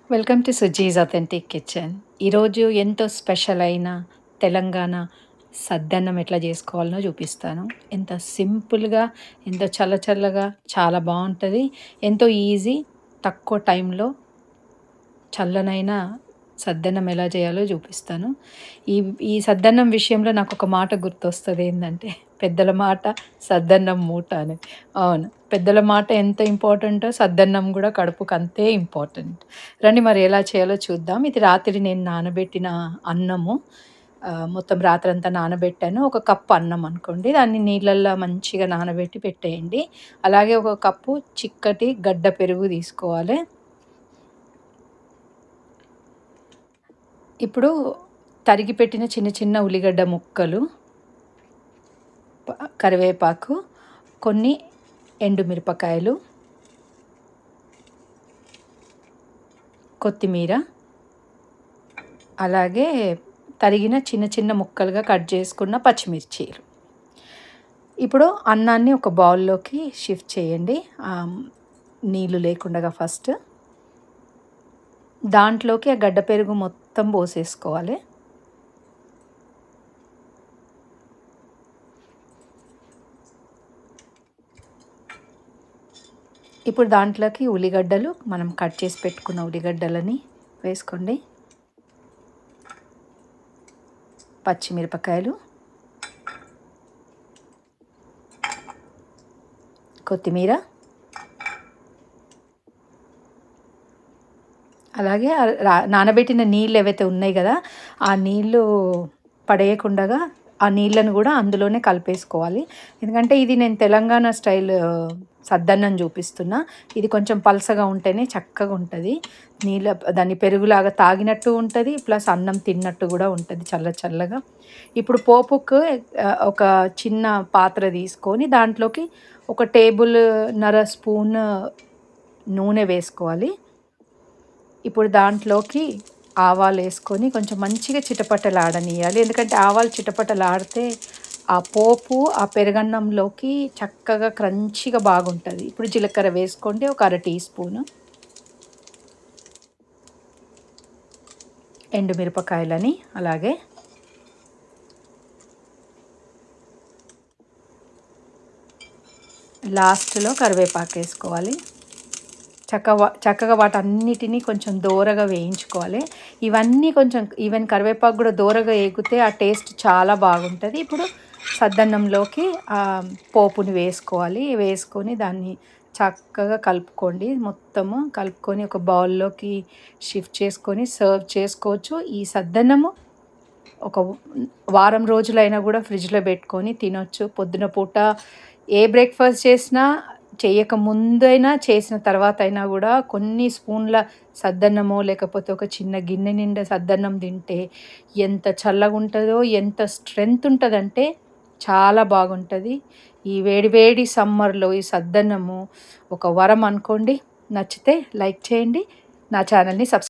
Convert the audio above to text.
Welcome to Suji's authentic kitchen. ఈరోజు ఎంతో special అయిన తెలంగాణ సద్దన్నం ఎట్లా చేసుకోవాలనో చూపిస్తాను. ఎంత సింపుల్‌గా, ఎంతో చల్లచల్లగా చాలా బావుంటది. ఎంతో ఈజీ, తక్కువ టైంలో చల్లనైన సద్దన్నం ఎలా చేయాలో చూపిస్తాను. ఈ ఈ సద్దన్నం విషయంలో నాకొక మాట గుర్తొస్తది ఏందంటే, పెద్దల మాట సద్దన్నం మూట అని. అవును. పెద్దల మాట ఎంత ఇంపార్టెంటో సద్దన్నం గూడా కడుపుకి అంతే ఇంపార్టెంట్. రండి మరి ఎలా చేయాలో చూద్దాం. ఇది రాత్రి నేను నానబెట్టిన అన్నము. మొత్తం రాత్రంతా నానబెట్టాను. ఒక కప్పు అన్నం అనుకోండి. దాన్ని నీళ్ళల్లో మంచిగా నానబెట్టి పెట్టేయండి. అలాగే ఒక కప్పు చిక్కటి గడ్డ పెరుగు తీసుకోవాలి. ఇప్పుడు తరిగి పెట్టిన చిన్న చిన్న ఉల్లిగడ్డ ముక్కలు, కరివేపాకు, కొన్ని ఎండుమిరపకాయలు, కొత్తిమీర, అలాగే తరిగిన చిన్న చిన్న ముక్కలుగా కట్ చేసుకున్న పచ్చిమిర్చీలు. ఇప్పుడు అన్నాన్ని ఒక బౌల్‌లోకి షిఫ్ట్ చేయండి. నీళ్ళు లేకుండగా ఫస్ట్. దాంట్లోకి ఆ గడ్డ పెరుగు మొత్తం పోసేసుకోవాలి. ఇప్పుడు దాంట్లోకి ఉల్లిగడ్డలు, మనం కట్ చేసి పెట్టుకున్న ఉల్లిగడ్డలని వేసుకోండి. పచ్చిమిరపకాయలు, కొత్తిమీర, అలాగే నానబెట్టిన నీళ్ళు ఏవైతే ఉన్నాయి గదా! ఆ నీళ్ళు పడేయకుండగా ఆ నీళ్ళను గూడా అందులోనే కలిపేసుకోవాలి. ఎందుకంటే ఇది నేను తెలంగాణ స్టైల్ సద్దన్నం చూపిస్తున్నా. ఇది కొంచెం పలసగా ఉంటేనే చక్కగుంటది. దాన్ని పెరుగులాగా తాగినట్టు ఉంటది. ప్లస్ అన్నం తిన్నట్టు గూడా ఉంటది చల్ల చల్లగా. ఇప్పుడు పోపుకు ఒక చిన్న పాత్ర తీసుకొని దాంట్లోకి ఒక టేబుల్‌న్నర స్పూన్ నూనె వేసుకోవాలి. ఇప్పుడు దాంట్లోకి ఆవాలేసుకొని కొంచెం మంచిగా చిటపటలాడనియాలి. ఎందుకంటే ఆవాలు చిటపటలాడితే ఆ పోపు ఆ పెరుగన్నంలోకి చక్కగా క్రంచీగా బాగుంటది. ఇప్పుడు జీలకర్ర వేసుకోండి ఒక అర టీ స్పూను. ఎండుమిరపకాయలని అలాగే లాస్ట్‌లో కరివేపాకేసుకోవాలి. చక్కగా వాటన్నిటిని కొంచెం దోరగా వేయించుకోవాలి. ఇవన్నీ కొంచెం ఈవెన్ కరివేపాకు గూడా దోరగా ఏగితే ఆ టేస్ట్ చాలా బాగుంటది. ఇప్పుడు సద్దన్నంలోకి పోపుని వేసుకోవాలి. వేసుకొని దాన్ని చక్కగా కలుపుకోండి. మొత్తము కలుపుకొని ఒక బౌల్‌లోకి షిఫ్ట్ చేసుకొని సర్వ్ చేసుకోవచ్చు. ఈ సద్దన్నము ఒక వారం రోజులైనా గూడా ఫ్రిడ్జ్‌లో బెట్టుకొని తినొచ్చు. పొద్దున పూట ఏ బ్రేక్‌ఫాస్ట్ చేసినా, చెయ్యక ముందైనా, చేసిన తర్వాతైనా గూడా కొన్ని స్పూన్ల సద్దన్నమో, లేకపోతే ఒక చిన్న గిన్నె నిండా సద్దన్నం తింటే ఎంత చల్లగుంటదో, ఎంత స్ట్రెంత్ ఉంటదంటే చాలా బాగుంటది. ఈ వేడి వేడి సమ్మర్‌లో ఈ సద్దన్నము ఒక వరం అనుకోండి. నచ్చితే లైక్ చేయండి. నా ఛానల్‌ని